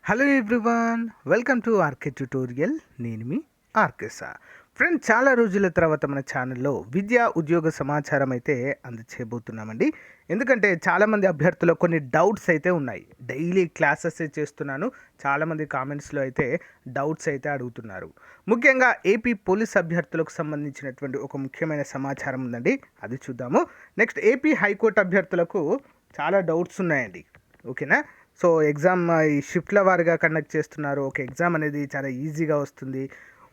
Hello everyone, welcome to RK tutorial. నేను మీ ఆర్కేసా. Friends, చాలా రోజుల తర్వాత మన ఛానల్లో విద్యా ఉద్యోగ సమాచారం అయితే అందచేయబోతున్నామండి. ఎందుకంటే చాలామంది అభ్యర్థులకు కొన్ని డౌట్స్ అయితే ఉన్నాయి. డైలీ క్లాసెస్ చేస్తున్నాను, చాలామంది కామెంట్స్లో అయితే డౌట్స్ అయితే అడుగుతున్నారు. ముఖ్యంగా ఏపీ పోలీస్ అభ్యర్థులకు సంబంధించినటువంటి ఒక ముఖ్యమైన సమాచారం ఉందండి, అది చూద్దాము. నెక్స్ట్ ఏపీ హైకోర్టు అభ్యర్థులకు చాలా డౌట్స్ ఉన్నాయండి. ఓకేనా? సో ఎగ్జామ్ ఈ షిఫ్ట్ల వారిగా కండక్ట్ చేస్తున్నారు. ఒక ఎగ్జామ్ అనేది చాలా ఈజీగా వస్తుంది.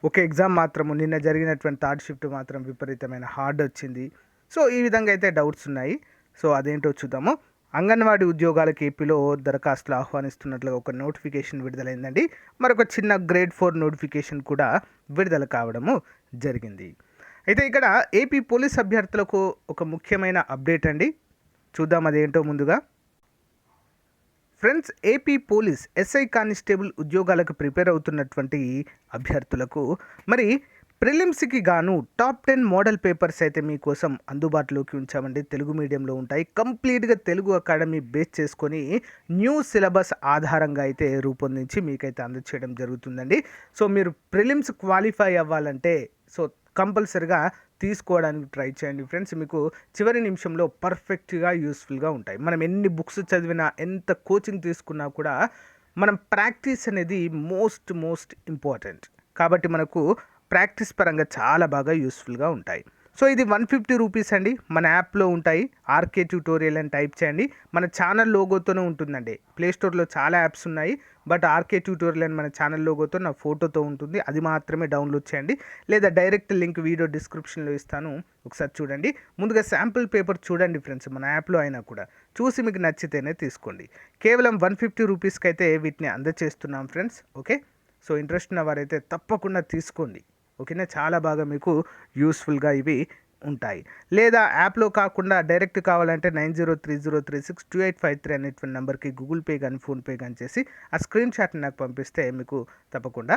ఒక ఎగ్జామ్ మాత్రము నిన్న జరిగినటువంటి థర్డ్ షిఫ్ట్ మాత్రం విపరీతమైన హార్డ్ వచ్చింది. సో ఈ విధంగా అయితే డౌట్స్ ఉన్నాయి. సో అదేంటో చూద్దాము. అంగన్వాడీ ఉద్యోగాలకు ఏపీలో దరఖాస్తులు ఆహ్వానిస్తున్నట్లుగా ఒక నోటిఫికేషన్ విడుదలైందండి. మరొక చిన్న గ్రేడ్ 4 నోటిఫికేషన్ కూడా విడుదల కావడము జరిగింది. అయితే ఇక్కడ ఏపీ పోలీస్ అభ్యర్థులకు ఒక ముఖ్యమైన అప్డేట్ అండి. చూద్దాం అదేంటో ముందుగా. Friends, AP police SI constable ఉద్యోగాలకు ప్రిపేర్ అవుతున్నటువంటి అభ్యర్థులకు మరి ప్రిలిమ్స్కి గాను టాప్ 10 మోడల్ పేపర్స్ అయితే మీకోసం అందుబాటులోకి ఉంచామండి. తెలుగు మీడియంలో ఉంటాయి. కంప్లీట్గా తెలుగు అకాడమీ బేస్ చేసుకొని న్యూ సిలబస్ ఆధారంగా అయితే రూపొందించి మీకైతే అందచేయడం జరుగుతుందండి. సో మీరు ప్రిలిమ్స్ క్వాలిఫై అవ్వాలంటే సో కంపల్సరిగా తీసుకోవడానికి ట్రై చేయండి ఫ్రెండ్స్. మీకు చివరి నిమిషంలో పర్ఫెక్ట్గా యూస్ఫుల్గా ఉంటాయి. మనం ఎన్ని బుక్స్ చదివినా, ఎంత కోచింగ్ తీసుకున్నా కూడా మనం ప్రాక్టీస్ అనేది మోస్ట్ ఇంపార్టెంట్. కాబట్టి మనకు ప్రాక్టీస్ పరంగా చాలా బాగా యూస్ఫుల్గా ఉంటాయి. సో ఇది 150 రూపీస్ అండి. మన యాప్లో ఉంటాయి. ఆర్కే ట్యూటోరియల్ అని టైప్ చేయండి. మన ఛానల్ లోగోతోనే ఉంటుందండి. ప్లేస్టోర్లో చాలా యాప్స్ ఉన్నాయి, బట్ ఆర్కే ట్యూటోరియల్ అని మన ఛానల్ లోగోతో నా ఫోటోతో ఉంటుంది. అది మాత్రమే డౌన్లోడ్ చేయండి, లేదా డైరెక్ట్ లింక్ వీడియో డిస్క్రిప్షన్లో ఇస్తాను, ఒకసారి చూడండి. ముందుగా శాంపుల్ పేపర్ చూడండి ఫ్రెండ్స్, మన యాప్లో అయినా కూడా చూసి మీకు నచ్చితేనే తీసుకోండి. కేవలం 150 రూపీస్కి అయితే వీటిని అందచేస్తున్నాం ఫ్రెండ్స్. ఓకే, సో ఇంట్రెస్ట్ ఉన్న వారైతే తప్పకుండా తీసుకోండి. ఓకేనా? చాలా బాగా మీకు యూస్ఫుల్గా ఇవి ఉంటాయి. లేదా యాప్లో కాకుండా డైరెక్ట్ కావాలంటే 9030362853 అనేటువంటి నెంబర్కి గూగుల్ పే కానీ ఫోన్పే కానీ చేసి ఆ స్క్రీన్ షాట్ని నాకు పంపిస్తే మీకు తప్పకుండా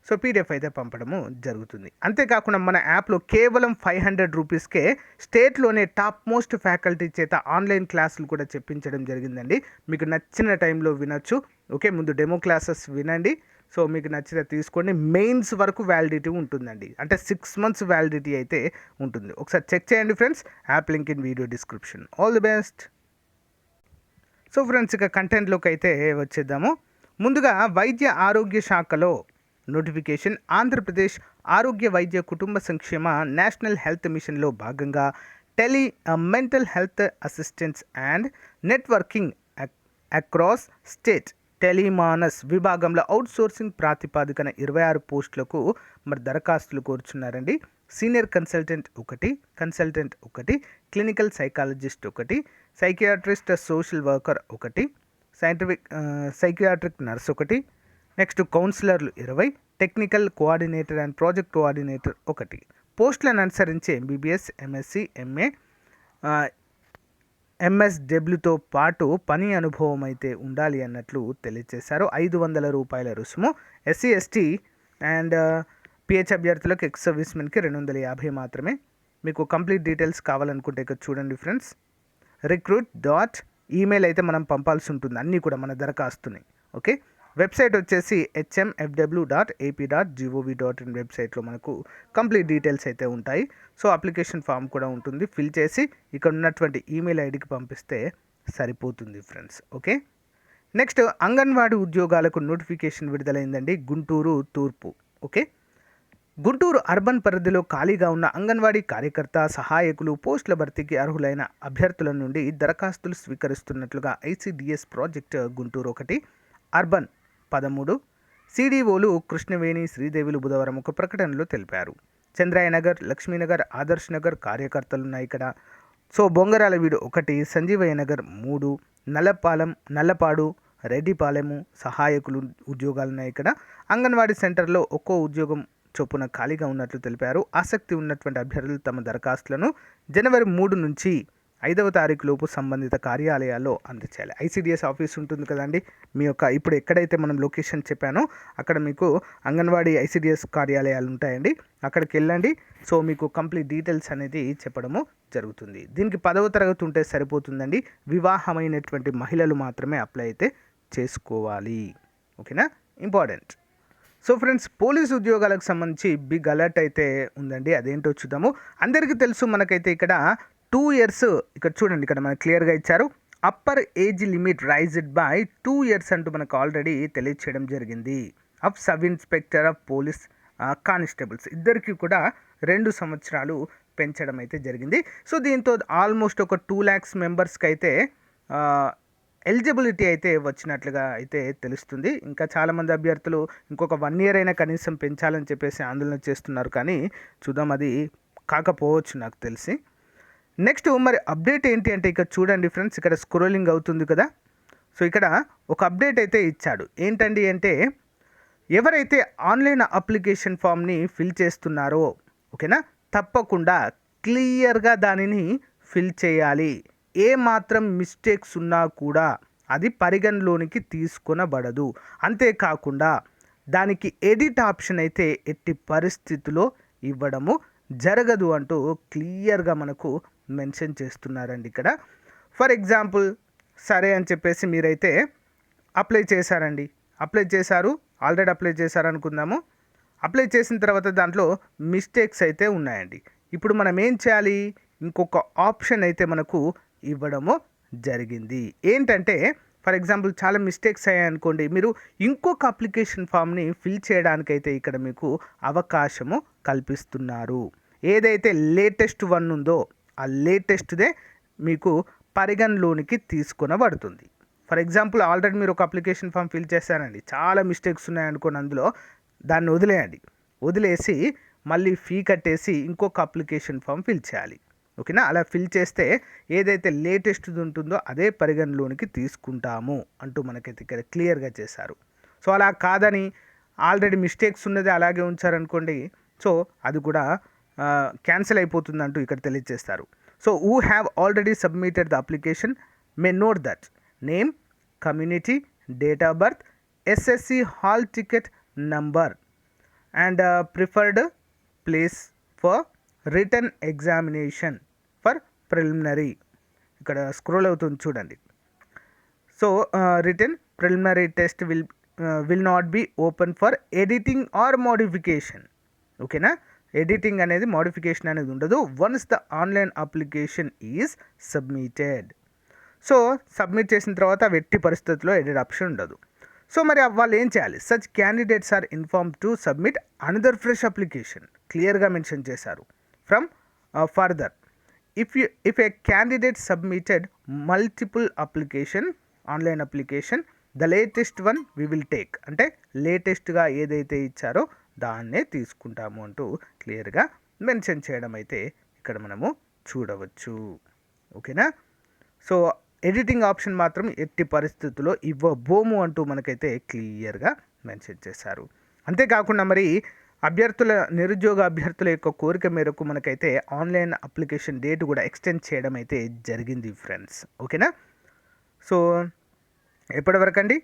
సో పీడిఎఫ్ అయితే పంపడము జరుగుతుంది. అంతేకాకుండా మన యాప్లో కేవలం 500 రూపీస్కే స్టేట్లోనే టాప్ మోస్ట్ ఫ్యాకల్టీ చేత ఆన్లైన్ క్లాసులు కూడా చెప్పించడం జరిగిందండి. మీకు నచ్చిన టైంలో వినొచ్చు. ఓకే, ముందు డెమో క్లాసెస్ వినండి. సో మీకు నచ్చితే తీసుకోండి. మెయిన్స్ వరకు వ్యాలిడిటీ ఉంటుందండి, అంటే 6 months వ్యాలిడిటీ అయితే ఉంటుంది. ఒకసారి చెక్ చేయండి friends. App link in video description. All the best. So friends, ఇక కంటెంట్లోకి అయితే వచ్చేద్దాము. ముందుగా వైద్య ఆరోగ్య శాఖలో నోటిఫికేషన్. ఆంధ్రప్రదేశ్ ఆరోగ్య వైద్య కుటుంబ సంక్షేమ నేషనల్ హెల్త్ మిషన్లో భాగంగా tele mental health assistance and networking across state Tele MANAS విభాగంలో అవుట్సోర్సింగ్ ప్రాతిపాదికన 26 పోస్టులకు మరి దరఖాస్తులు కోరుచున్నారండి. Senior consultant 1, consultant 1, clinical psychologist 1, psychiatrist social worker 1, psychiatric nurse 1, next కౌన్సిలర్లు 20, technical coordinator and project coordinator 1. పోస్టులను అనుసరించి ఎంబీబీఎస్, ఎంఎస్సి, ఎంఏ, ఎంఎస్డబ్ల్యూతో పాటు పని అనుభవం అయితే ఉండాలి అన్నట్లు తెలియజేశారు. 500 రూపాయల రుసుము. ఎస్సీ, ఎస్టీ అండ్ పిహెచ్ అభ్యర్థులకు ఎక్స్ సర్వీస్మెన్కి 250 మాత్రమే. మీకు కంప్లీట్ డీటెయిల్స్ కావాలనుకుంటే ఇక్కడ చూడండి ఫ్రెండ్స్. రిక్రూట్ డాట్ ఈమెయిల్ అయితే మనం పంపాల్సి ఉంటుంది, అన్నీ కూడా మన దరఖాస్తుని. ఓకే, వెబ్సైట్ వచ్చేసి hmfw.ap.gov.in వెబ్సైట్లో మనకు కంప్లీట్ డీటెయిల్స్ అయితే ఉంటాయి. సో అప్లికేషన్ ఫామ్ కూడా ఉంటుంది. ఫిల్ చేసి ఇక్కడ ఉన్నటువంటి ఈమెయిల్ ఐడికి పంపిస్తే సరిపోతుంది ఫ్రెండ్స్. ఓకే, నెక్స్ట్ అంగన్వాడీ ఉద్యోగాలకు నోటిఫికేషన్ విడుదలైందండి. గుంటూరు తూర్పు. ఓకే, గుంటూరు అర్బన్ పరిధిలో ఖాళీగా ఉన్న అంగన్వాడీ కార్యకర్త, సహాయకులు పోస్టుల భర్తీకి అర్హులైన అభ్యర్థుల నుండి దరఖాస్తులు స్వీకరిస్తున్నట్లుగా ఐసిడిఎస్ ప్రాజెక్ట్ గుంటూరు 1 అర్బన్ 13 సిడిఓలు కృష్ణవేణి, శ్రీదేవిలు బుధవారం ఒక ప్రకటనలో తెలిపారు. చంద్రాయ నగర్, లక్ష్మీనగర్, ఆదర్శ్ నగర్ కార్యకర్తలు ఉన్నాయి ఇక్కడ. సో బొంగరాలవీడు 1, సంజీవయ్య నగర్ 3, నల్లపాడు, రెడ్డిపాలెము సహాయకులు ఉద్యోగాలు ఉన్నాయి ఇక్కడ. అంగన్వాడీ సెంటర్లో ఒక్కో ఉద్యోగం చొప్పున ఖాళీగా ఉన్నట్లు తెలిపారు. ఆసక్తి ఉన్నటువంటి అభ్యర్థులు తమ దరఖాస్తులను జనవరి 3 నుంచి 5వ తారీఖు లోపు సంబంధిత కార్యాలయాల్లో అందచేయాలి. ఐసిడిఎస్ ఆఫీస్ ఉంటుంది కదండి మీ యొక్క, ఇప్పుడు ఎక్కడైతే మనం లొకేషన్ చెప్పానో అక్కడ మీకు అంగన్వాడీ ఐసిడిఎస్ కార్యాలయాలు ఉంటాయండి. అక్కడికి వెళ్ళండి. సో మీకు కంప్లీట్ డీటెయిల్స్ అనేది చెప్పడము జరుగుతుంది. దీనికి 10వ తరగతి ఉంటే సరిపోతుందండి. వివాహమైనటువంటి మహిళలు మాత్రమే అప్లై అయితే చేసుకోవాలి. ఓకేనా, ఇంపార్టెంట్. సో ఫ్రెండ్స్, పోలీస్ ఉద్యోగాలకు సంబంధించి బిగ్ అలర్ట్ అయితే ఉందండి. అదేంటో చూద్దాము. అందరికీ తెలుసు మనకైతే ఇక్కడ 2 ఇయర్స్, ఇక్కడ చూడండి, ఇక్కడ మనకు క్లియర్గా ఇచ్చారు. Upper age limit raised by 2 years అంటూ మనకు ఆల్రెడీ తెలియచేయడం జరిగింది. Of sub inspector of police constables ఇద్దరికి కూడా 2 సంవత్సరాలు పెంచడం అయితే జరిగింది. సో దీంతో ఆల్మోస్ట్ ఒక 2 lakhs మెంబర్స్కి అయితే ఎలిజిబిలిటీ అయితే వచ్చినట్లుగా అయితే తెలుస్తుంది. ఇంకా చాలామంది అభ్యర్థులు ఇంకొక 1 year అయినా కనీసం పెంచాలని చెప్పేసి ఆందోళన చేస్తున్నారు, కానీ చూద్దాం, అది కాకపోవచ్చు నాకు తెలిసి. నెక్స్ట్ మరి అప్డేట్ ఏంటి అంటే ఇక్కడ చూడండి ఫ్రెండ్స్, ఇక్కడ స్క్రోలింగ్ అవుతుంది కదా. సో ఇక్కడ ఒక అప్డేట్ అయితే ఇచ్చాడు. ఏంటండి అంటే, ఎవరైతే ఆన్లైన్ అప్లికేషన్ ఫామ్ని ఫిల్ చేస్తున్నారో, ఓకేనా, తప్పకుండా క్లియర్గా దానిని ఫిల్ చేయాలి. ఏ మాత్రం మిస్టేక్స్ ఉన్నా కూడా అది పరిగణలోనికి తీసుకొనబడదు. అంతేకాకుండా దానికి ఎడిట్ ఆప్షన్ అయితే ఎట్టి పరిస్థితిలో ఇవ్వడము జరగదు అంటూ క్లియర్గా మనకు మెన్షన్ చేస్తున్నారండి ఇక్కడ. ఫర్ ఎగ్జాంపుల్, సరే అని చెప్పేసి మీరైతే అప్లై చేశారండి, ఆల్రెడీ అప్లై చేశారు అనుకుందాము. అప్లై చేసిన తర్వాత దాంట్లో మిస్టేక్స్ అయితే ఉన్నాయండి. ఇప్పుడు మనం ఏం చేయాలి, ఇంకొక ఆప్షన్ అయితే మనకు ఇవ్వడము జరిగింది. ఏంటంటే, ఫర్ ఎగ్జాంపుల్ చాలా మిస్టేక్స్ అయ్యాయనుకోండి, మీరు ఇంకొక అప్లికేషన్ ఫామ్ని ఫిల్ చేయడానికైతే ఇక్కడ మీకు అవకాశము కల్పిస్తున్నారు. ఏదైతే లేటెస్ట్ వన్ ఉందో ఆ లేటెస్ట్దే మీకు పరిగణలోనికి తీసుకొనబడుతుంది. ఫర్ ఎగ్జాంపుల్, ఆల్రెడీ మీరు ఒక అప్లికేషన్ ఫామ్ ఫిల్ చేశారండి, చాలా మిస్టేక్స్ ఉన్నాయనుకోండి, అందులో దాన్ని వదిలేయండి. వదిలేసి మళ్ళీ ఫీ కట్టేసి ఇంకొక అప్లికేషన్ ఫామ్ ఫిల్ చేయాలి. ఓకేనా, అలా ఫిల్ చేస్తే ఏదైతే లేటెస్ట్ది ఉంటుందో అదే పరిగణలోనికి తీసుకుంటాము అంటూ మనకైతే ఇక్కడ క్లియర్గా చేశారు. సో అలా కాదని ఆల్రెడీ మిస్టేక్స్ ఉన్నది అలాగే ఉంచారనుకోండి, సో అది కూడా క్యాన్సిల్ అయిపోతుంది అంటూ ఇక్కడ తెలియజేస్తారు. So who have already submitted the application may note that name, community, date of birth, SSC hall ticket number and preferred place for written examination for preliminary. ఇక్కడ scroll అవుతుంది చూడండి. So written preliminary test will not be open for editing or modification. ఓకేనా, editing అనేది, modification అనేది ఉండదు once the online application is submitted. So submit చేసిన తర్వాత ఎట్టి పరిస్థితుల్లో ఎడిట్ ఆప్షన్ ఉండదు. సో మరి వాళ్ళు ఏం చేయాలి, such candidates are inform to submit another fresh application. క్లియర్గా మెన్షన్ చేశారు. From further, if a candidate submitted multiple application, online application, the latest one we will take, అంటే లేటెస్ట్గా ఏదైతే ఇచ్చారో దాన్నే తీసుకుంటాము అంటూ క్లియర్గా మెన్షన్ చేయడం అయితే ఇక్కడ మనము చూడవచ్చు. ఓకేనా, సో ఎడిటింగ్ ఆప్షన్ మాత్రం ఎట్టి పరిస్థితుల్లో ఇవ్వబోము అంటూ మనకైతే క్లియర్గా మెన్షన్ చేశారు. అంతేకాకుండా మరి నిరుద్యోగ అభ్యర్థుల యొక్క కోరిక మేరకు మనకైతే ఆన్లైన్ అప్లికేషన్ డేట్ కూడా ఎక్స్టెండ్ చేయడం అయితే జరిగింది ఫ్రెండ్స్. ఓకేనా, సో ఎప్పటివరకు అండి,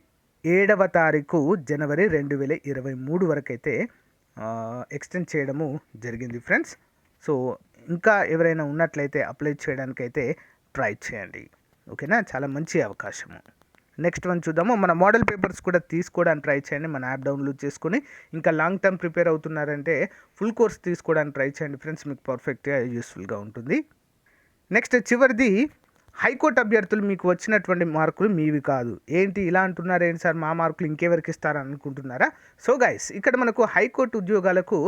7వ తారీఖు జనవరి 2023 వరకు అయితే ఎక్స్టెండ్ చేయడము జరిగింది ఫ్రెండ్స్. సో ఇంకా ఎవరైనా ఉన్నట్లయితే అప్లై చేయడానికైతే ట్రై చేయండి. ఓకేనా, చాలా మంచి అవకాశము. నెక్స్ట్ వన్ చూద్దాము. మన మోడల్ పేపర్స్ కూడా తీసుకోవడానికి ట్రై చేయండి, మన యాప్ డౌన్లోడ్ చేసుకొని. ఇంకా లాంగ్ టర్మ్ ప్రిపేర్ అవుతున్నారంటే ఫుల్ కోర్స్ తీసుకోవడానికి ట్రై చేయండి ఫ్రెండ్స్, మీకు పర్ఫెక్ట్గా యూస్ఫుల్గా ఉంటుంది. నెక్స్ట్ చివరిది, హైకోర్టు అభ్యర్థులు మీకు వచ్చినటువంటి మార్కులు మీవి కాదు. ఏంటి ఇలా అంటున్నారు, ఏంటి సార్ మా మార్కులు ఇంకెవరికి ఇస్తారని అనుకుంటున్నారా? సో గైస్, ఇక్కడ మనకు హైకోర్టు ఉద్యోగాలకు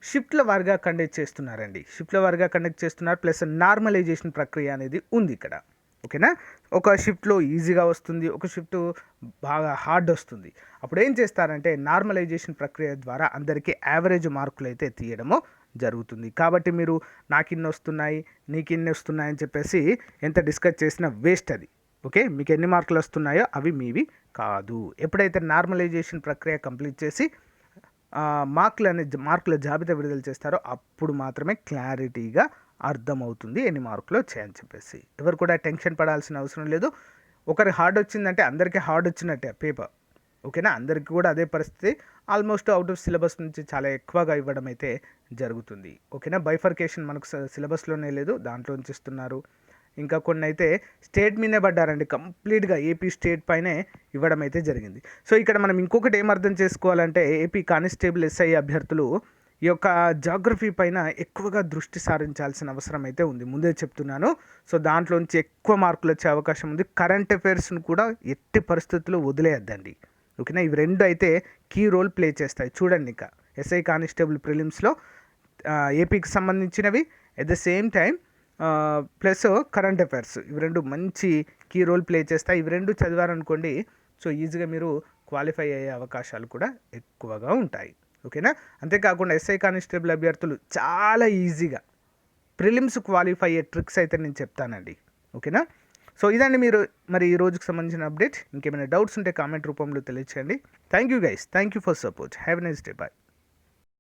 షిఫ్ట్ల వారిగా కండక్ట్ చేస్తున్నారండి. షిఫ్ట్ల వారిగా కండక్ట్ చేస్తున్నారు, ప్లస్ నార్మలైజేషన్ ప్రక్రియ అనేది ఉంది ఇక్కడ. ఓకేనా, ఒక షిఫ్ట్లో ఈజీగా వస్తుంది, ఒక షిఫ్ట్ బాగా హార్డ్ వస్తుంది. అప్పుడు ఏం చేస్తారంటే నార్మలైజేషన్ ప్రక్రియ ద్వారా అందరికీ యావరేజ్ మార్కులు అయితే తీయడము జరుగుతుంది. కాబట్టి మీరు నాకు ఇన్ని వస్తున్నాయి, నీకు ఇన్ని వస్తున్నాయి అని చెప్పేసి ఎంత డిస్కస్ చేసినా వేస్ట్ అది. ఓకే, మీకు ఎన్ని మార్కులు వస్తున్నాయో అవి మీవి కాదు. ఎప్పుడైతే నార్మలైజేషన్ ప్రక్రియ కంప్లీట్ చేసి మార్కుల జాబితా విడుదల చేస్తారో అప్పుడు మాత్రమే క్లారిటీగా అర్థమవుతుంది ఎన్ని మార్కులు వచ్చాయని చెప్పేసి. ఎవరు కూడా టెన్షన్ పడాల్సిన అవసరం లేదు. ఒకరి హార్డ్ వచ్చిందంటే అందరికీ హార్డ్ వచ్చినట్టే పేపర్. ఓకేనా, అందరికీ కూడా అదే పరిస్థితి. ఆల్మోస్ట్ అవుట్ ఆఫ్ సిలబస్ నుంచి చాలా ఎక్కువగా ఇవ్వడం అయితే జరుగుతుంది. ఓకేనా, బైఫర్కేషన్ మనకు సిలబస్లోనే లేదు, దాంట్లో నుంచి ఇస్తున్నారు. ఇంకా కొన్ని అయితే స్టేట్ మీదే పడ్డారండి, కంప్లీట్గా ఏపీ స్టేట్ పైనే ఇవ్వడం అయితే జరిగింది. సో ఇక్కడ మనం ఇంకొకటి ఏం అర్థం చేసుకోవాలంటే ఏపీ కానిస్టేబుల్ ఎస్ఐ అభ్యర్థులు ఈ యొక్క జాగ్రఫీ పైన ఎక్కువగా దృష్టి సారించాల్సిన అవసరం అయితే ఉంది, ముందే చెప్తున్నాను. సో దాంట్లోంచి ఎక్కువ మార్కులు వచ్చే అవకాశం ఉంది. కరెంట్ అఫైర్స్ను కూడా ఎట్టి పరిస్థితుల్లో వదిలేయద్దండి, ఓకేనా. ఇవి రెండు అయితే కీ రోల్ ప్లే చేస్తాయి. చూడండి, ఇంకా ఎస్ఐ కానిస్టేబుల్ ప్రిలిమ్స్లో ఏపీకి సంబంధించినవి, at the same time plus current affairs, ఇవి రెండు మంచి కీ రోల్ ప్లే చేస్తాయి. ఇవి రెండు చదివారనుకోండి, సో ఈజీగా మీరు క్వాలిఫై అయ్యే అవకాశాలు కూడా ఎక్కువగా ఉంటాయి, ఓకేనా. అంతేకాకుండా ఎస్ఐ కానిస్టేబుల్ అభ్యర్థులు చాలా ఈజీగా ప్రిలిమ్స్ క్వాలిఫై అయ్యే ట్రిక్స్ అయితే నేను చెప్తానండి, ఓకేనా. సో ఇదండి మీరు మరి ఈ రోజుకి సంబంధించిన అప్డేట్. ఇంకేమైనా డౌట్స్ ఉంటే కామెంట్ రూపంలో తెలియచేయండి. Thank you guys, thank you for support. Have a nice day, bye.